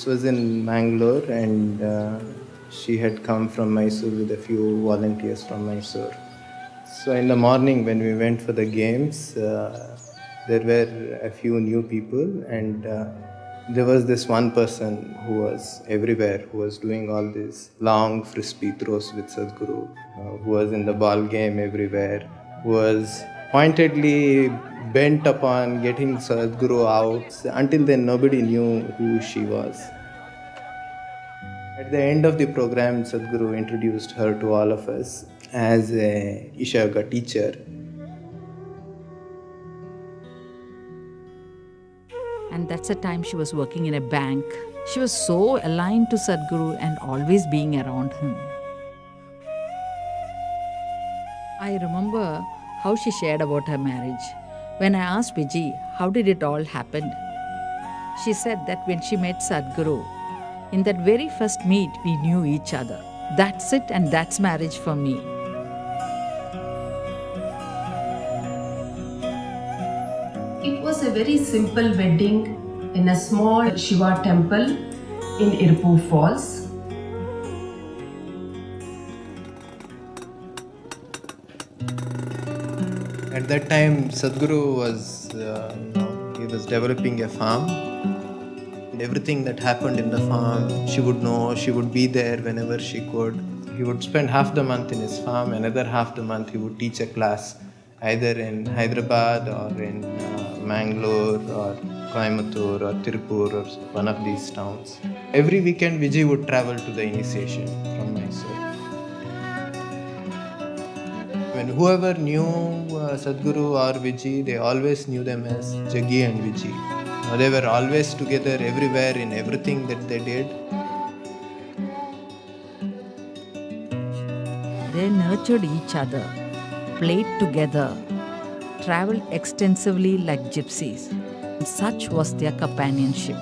This was in Mangalore, and she had come from Mysore with a few volunteers from Mysore. So in the morning when we went for the games, there were a few new people, and there was this one person who was everywhere, who was doing all these long frisbee throws with Sadhguru, who was in the ball game everywhere, who was pointedly bent upon getting Sadhguru out. Until then, nobody knew who she was. At the end of the program, Sadhguru introduced her to all of us as a Isha Yoga teacher. And that's the time she was working in a bank. She was so aligned to Sadhguru and always being around him. I remember how she shared about her marriage. When I asked Vijji, how did it all happen? She said that when she met Sadhguru, in that very first meet, we knew each other. That's it, and that's marriage for me. It was a very simple wedding in a small Shiva temple in Irpur Falls. At that time, Sadhguru was, he was developing a farm. And everything that happened in the farm, she would know, she would be there whenever she could. He would spend half the month in his farm, another half the month he would teach a class, either in Hyderabad or in Mangalore or Coimbatore or Tirupur or one of these towns. Every weekend, Vijji would travel to the initiation from Mysore. When whoever knew Sadhguru or Vijji, they always knew them as Jaggi and Vijji. They were always together everywhere in everything that they did. They nurtured each other, played together, traveled extensively like gypsies. Such was their companionship.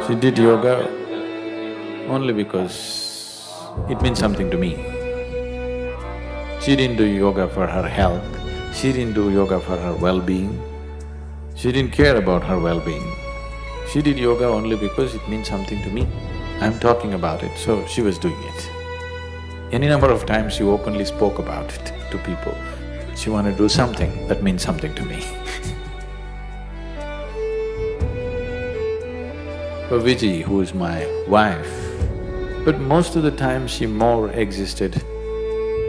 She did yoga only because it means something to me. She didn't do yoga for her health, she didn't do yoga for her well-being, she didn't care about her well-being. She did yoga only because it means something to me. I'm talking about it, so she was doing it. Any number of times she openly spoke about it to people. She wanted to do something that means something to me. For Vijji, who is my wife, but most of the time she more existed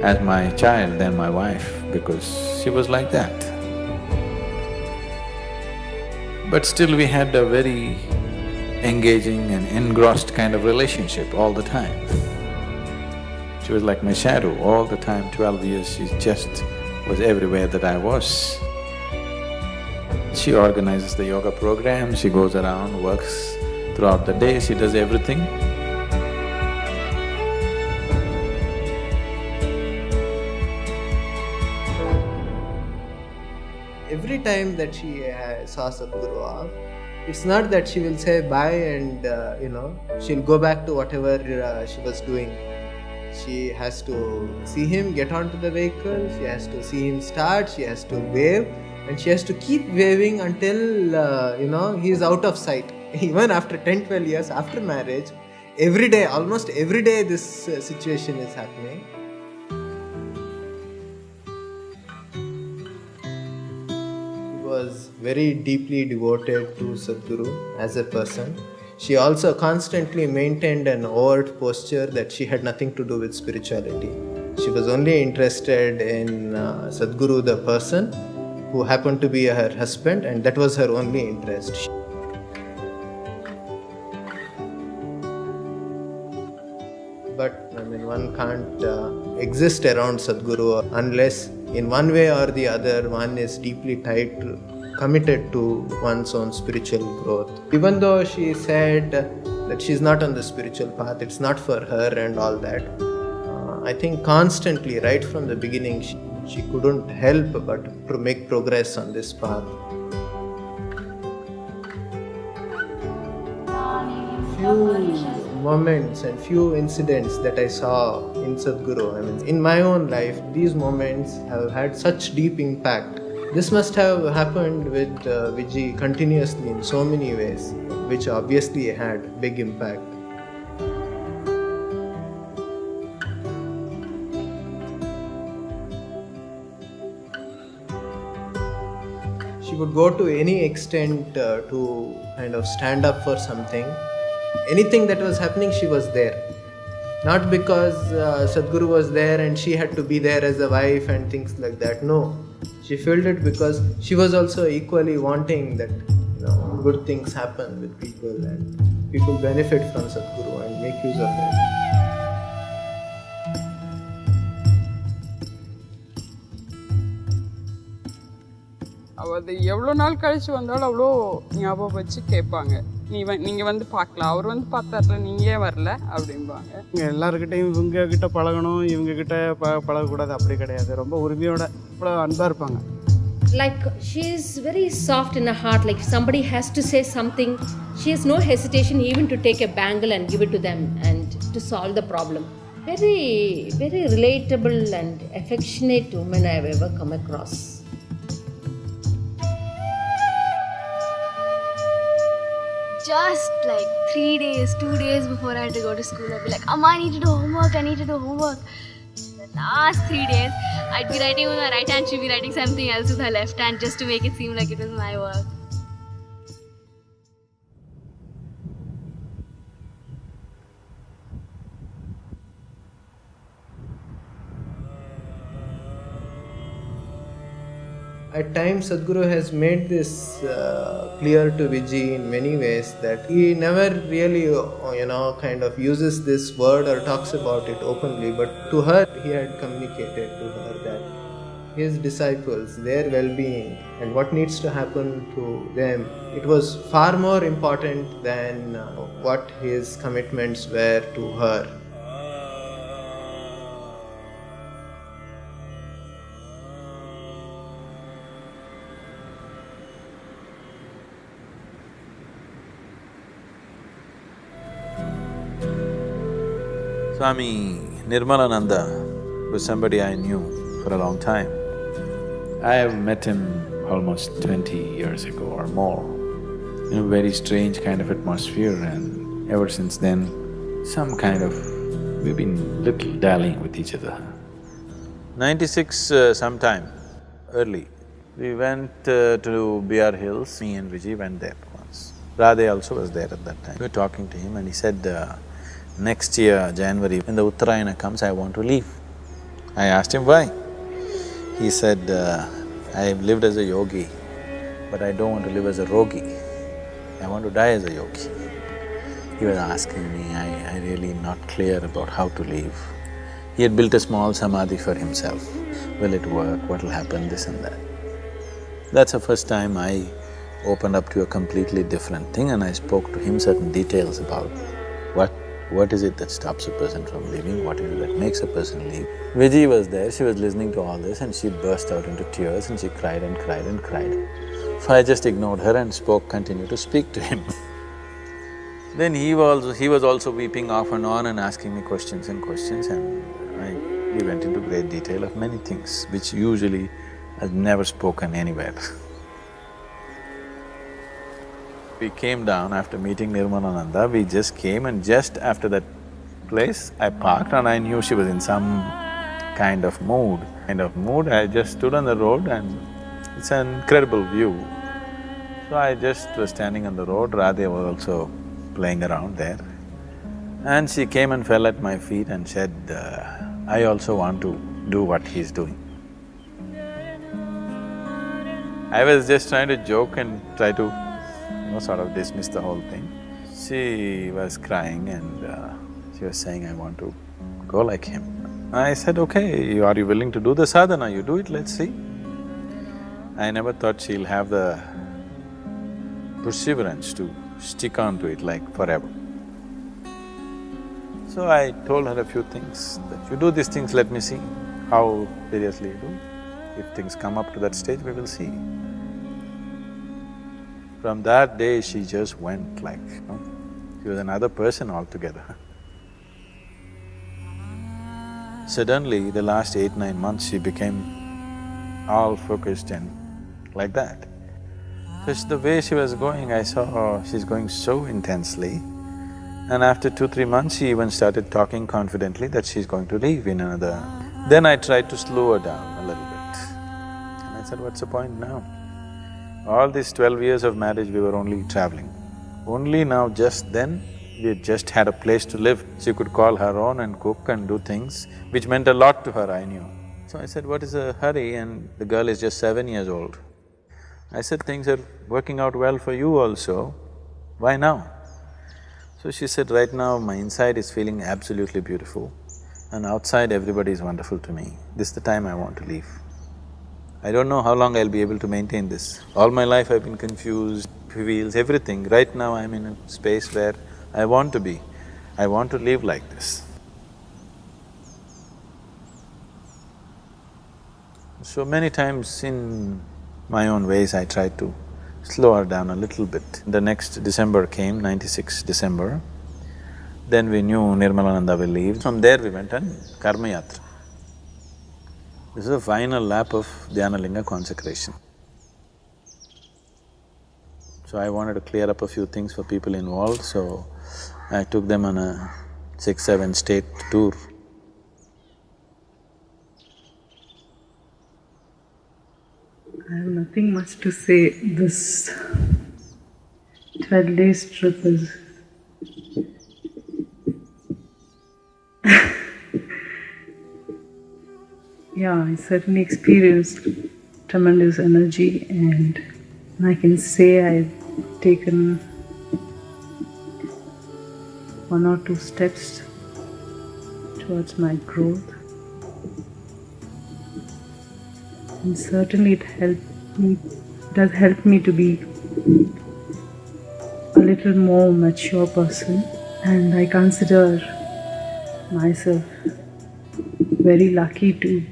as my child than my wife because she was like that. But still we had a very engaging and engrossed kind of relationship all the time. She was like my shadow all the time, 12 years, she just was everywhere that I was. She organizes the yoga program, she goes around, works throughout the day, she does everything. Every time that she saw Sadhguru off, it's not that she will say bye and she'll go back to whatever she was doing. She has to see him get onto the vehicle, she has to see him start, she has to wave, and she has to keep waving until he's out of sight. Even after 10-12 years after marriage, every day, almost every day this situation is happening. She was very deeply devoted to Sadhguru as a person. She also constantly maintained an overt posture that she had nothing to do with spirituality. She was only interested in Sadhguru the person, who happened to be her husband, and that was her only interest. But one can't exist around Sadhguru unless in one way or the other one is deeply committed to one's own spiritual growth. Even though she said that she's not on the spiritual path, it's not for her and all that, I think constantly, right from the beginning, she couldn't help but to make progress on this path. Few moments and few incidents that I saw in Sadhguru. I mean, in my own life, these moments have had such deep impact. This must have happened with Vijji continuously in so many ways, which obviously had big impact. She would go to any extent to kind of stand up for something. Anything that was happening, she was there. Not because Sadhguru was there and she had to be there as a wife and things like that. No, she felt it because she was also equally wanting that good things happen with people and people benefit from Sadhguru and make use of it. அது எவ்வளோ நாள் கழிச்சு வந்தாலும் அவ்வளோ ஞாபகம் வச்சு கேட்பாங்க. நீங்கள் வந்து பார்க்கலாம், அவர் வந்து பார்த்தார்ல, நீங்கள் ஏன் வரல அப்படிம்பாங்க. இங்கே எல்லாருக்கிட்டையும் இவங்கக்கிட்ட பழகணும், இவங்கக்கிட்ட பழகக்கூடாது அப்படி கிடையாது. ரொம்ப உரிமையோட அவ்வளோ அன்பாக இருப்பாங்க. Like she is very soft in her heart. Like if somebody has to say something, she has no hesitation even to take a bangle and give it to them and to solve the problem. Very, very relatable and affectionate woman I have ever come across. Just like 3 days, 2 days before I had to go to school, I'd be like, Amma, I need to do homework, I need to do homework. The last 3 days, I'd be writing with my right hand, she'd be writing something else with her left hand just to make it seem like it was my work. At times, Sadhguru has made this clear to Vijji in many ways that he never really, kind of uses this word or talks about it openly, but to her, he had communicated to her that his disciples, their well-being and what needs to happen to them, it was far more important than what his commitments were to her. Swami Nirmalananda was somebody I knew for a long time. I have met him almost 20 years ago or more in a very strange kind of atmosphere, and ever since then, we've been little dallying with each other. 96 sometime early, we went to BR Hills, me and Vijji went there once. Radhe also was there at that time. We were talking to him and he said, next year, January, when the Uttarayana comes, I want to leave. I asked him why. He said, I have lived as a yogi, but I don't want to live as a rogi. I want to die as a yogi. He was asking me, I really not clear about how to live. He had built a small samadhi for himself. Will it work? What will happen? This and that. That's the first time I opened up to a completely different thing, and I spoke to him certain details about what is it that stops a person from leaving, what is it that makes a person leave. Vijji was there, she was listening to all this and she burst out into tears and she cried and cried and cried. So I just ignored her and continued to speak to him. Then he was also weeping off and on and asking me questions and we went into great detail of many things which usually I've never spoken anywhere. We came down after meeting Nirmalananda, we just came, and just after that place, I parked and I knew she was in some kind of mood. I just stood on the road and it's an incredible view. So I just was standing on the road, Radhe was also playing around there. And she came and fell at my feet and said, I also want to do what he's doing. I was just trying to joke and try to sort of dismiss the whole thing. She was crying and she was saying, I want to go like him. I said, okay, are you willing to do the sadhana? You do it, let's see. I never thought she'll have the perseverance to stick on to it like forever. So I told her a few things, that you do these things, let me see how seriously you do. If things come up to that stage, we will see. From that day, she just went like, She was another person altogether. Suddenly, the last 8-9 months, she became all focused and like that. Just the way she was going, I saw she's going so intensely. And after 2-3 months, she even started talking confidently that she's going to leave in another… Then I tried to slow her down a little bit. And I said, what's the point now? All these 12 years of marriage, we were only traveling. Only now, just then, we had just had a place to live. She could call her own and cook and do things, which meant a lot to her, I knew. So I said, what is the hurry? And the girl is just 7 years old. I said, things are working out well for you also, why now? So she said, right now my inside is feeling absolutely beautiful and outside everybody is wonderful to me. This is the time I want to leave. I don't know how long I'll be able to maintain this. All my life I've been confused, feels everything. Right now I'm in a space where I want to be. I want to live like this. So many times in my own ways I tried to slow her down a little bit. The next December came, 96 December. Then we knew Nirmalananda will leave. From there we went on Karma Yatra. This is the final lap of Dhyanalinga consecration. So I wanted to clear up a few things for people involved, so I took them on a 6-7 state tour. I have nothing much to say. This 12 days trip is yeah, I certainly experienced tremendous energy, and I can say I've taken 1 or 2 steps towards my growth. And certainly it does help me to be a little more mature person, and I consider myself very lucky to…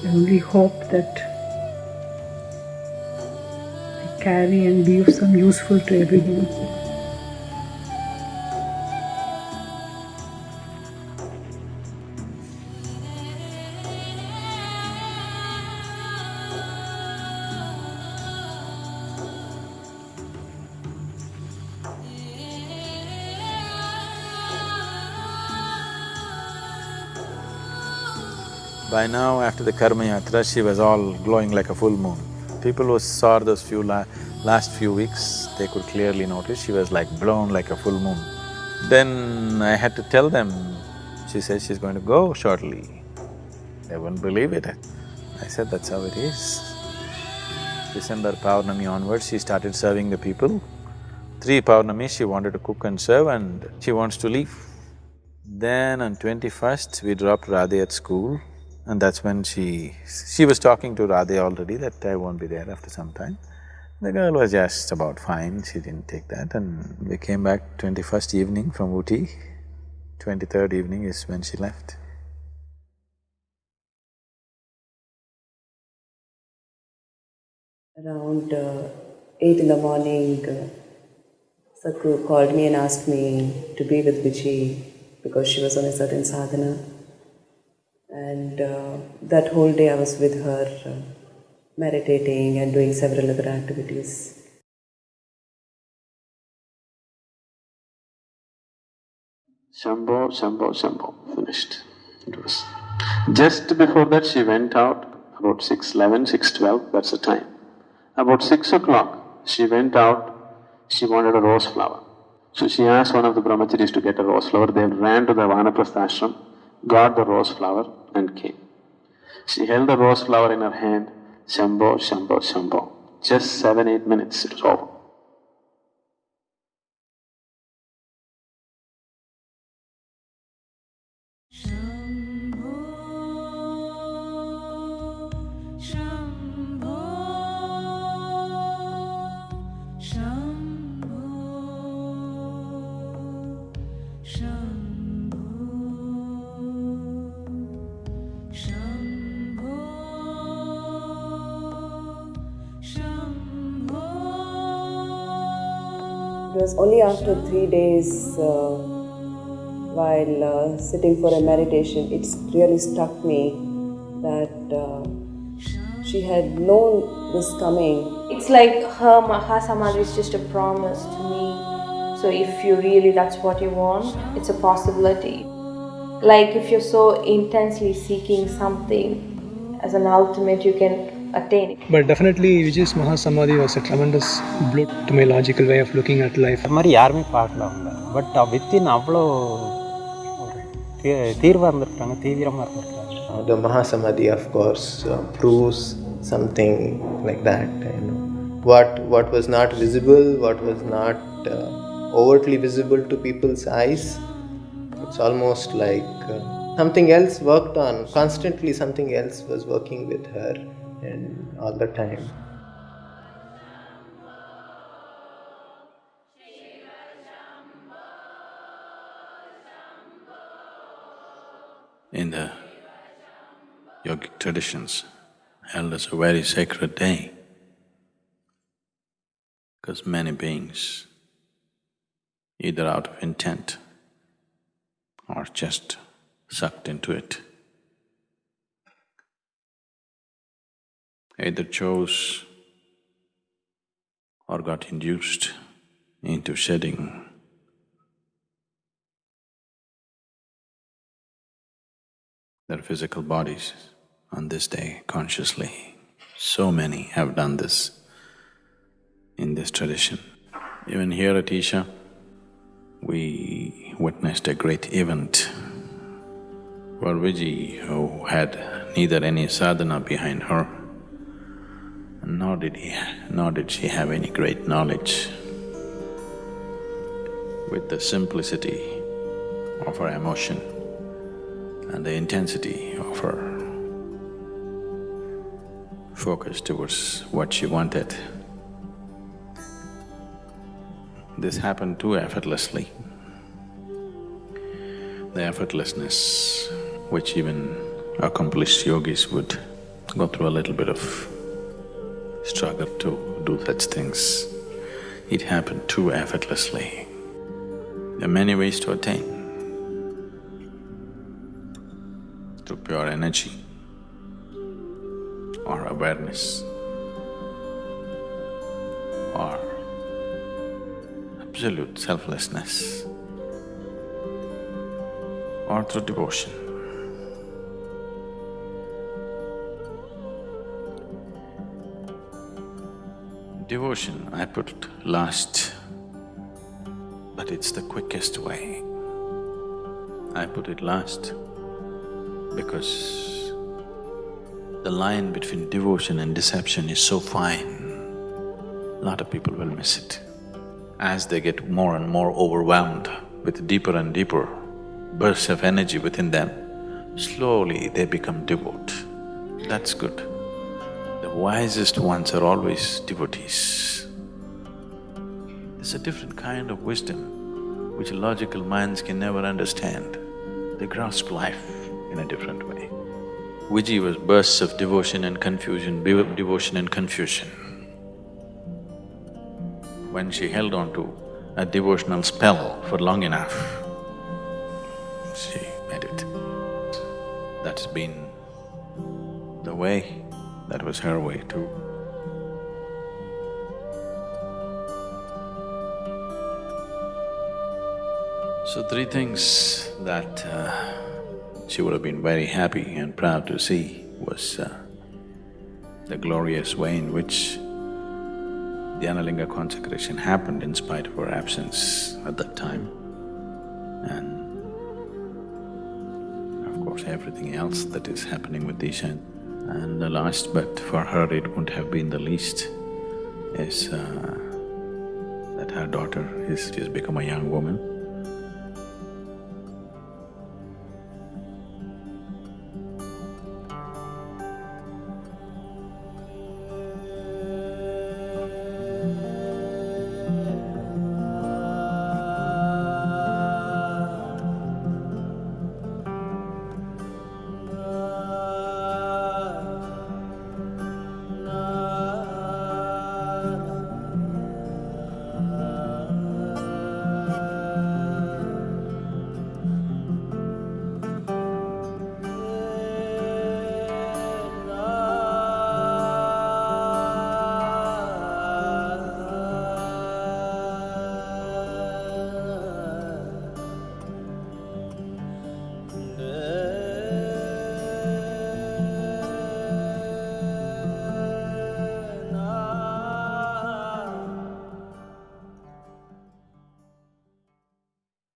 I only hope that I carry and be of some useful to everyone. By now, after the Karma Yatra, she was all glowing like a full moon. People who saw those last few weeks, they could clearly notice she was like blown like a full moon. Then I had to tell them, she said she's going to go shortly. They wouldn't believe it. I said, that's how it is. December Paurnami onwards, she started serving the people. 3 Paurnami, she wanted to cook and serve and she wants to leave. Then on 21st, we dropped Radhe at school. And that's when she was talking to Radhe already that I won't be there after some time. The girl was just about fine, she didn't take that, and we came back 21st evening from Ooty. 23rd evening is when she left. Around 8 in the morning, Sadhguru called me and asked me to be with Vijji because she was on a certain sadhana. And that whole day I was with her, meditating and doing several other activities. Shambho, Shambho, Shambho, finished. It was… Just before that she went out, about 6:11, 6:12, that's the time. About 6 o'clock, she went out, she wanted a rose flower. So she asked one of the brahmacharis to get a rose flower. They ran to the Vanaprastha ashram, got the rose flower and came. She held the rose flower in her hand, Shambho, Shambho, Shambho. Just 7-8 minutes, it was over. It was only after 3 days, while sitting for a meditation, it really struck me that she had known this coming. It's like her Mahasamadhi is just a promise to me. So if you really, that's what you want, it's a possibility. Like if you're so intensely seeking something as an ultimate, you can attain it. But definitely Vijay's Mahasamadhi was a tremendous blow to my logical way of looking at life. அது மாதிரி யாருமே பார்க்கல அவங்க. But within அவ்வளோ தீர்வாக இருந்திருக்காங்க, தீவிரமாக இருந்திருக்காங்க. The Mahasamadhi, of course, proves something like that. What was not visible, what was not overtly visible to people's eyes, it's almost like something else worked on. Constantly something else was working with her, and all the time. In the yogic traditions, held as a very sacred day, because many beings, either out of intent or just sucked into it, either chose or got induced into shedding their physical bodies on this day consciously. So many have done this in this tradition. Even here at Isha, we witnessed a great event for Vijji, who had neither any sadhana behind her, nor did she have any great knowledge. With the simplicity of her emotion and the intensity of her focus towards what she wanted, this happened too effortlessly. The effortlessness which even accomplished yogis would go through a little bit of struggle to do such things. It happened too effortlessly. There are many ways to attain. Through pure energy or awareness or absolute selflessness or through devotion. Devotion I put last, but it's the quickest way. I put it last because the line between devotion and deception is so fine, a lot of people will miss it. As they get more and more overwhelmed with deeper and deeper bursts of energy within them, slowly they become devout. That's good. The wisest ones are always devotees. It's a different kind of wisdom which logical minds can never understand. They grasp life in a different way. Vijji was bursts of devotion and confusion, devotion and confusion. When she held on to a devotional spell for long enough, she made it. That's been the way, that was her way too. So three things that she would have been very happy and proud to see was the glorious way in which the Analinga consecration happened in spite of her absence at that time, and of course everything else that is happening with Isha. And the last, but for her it wouldn't have been the least, is that her daughter has become a young woman.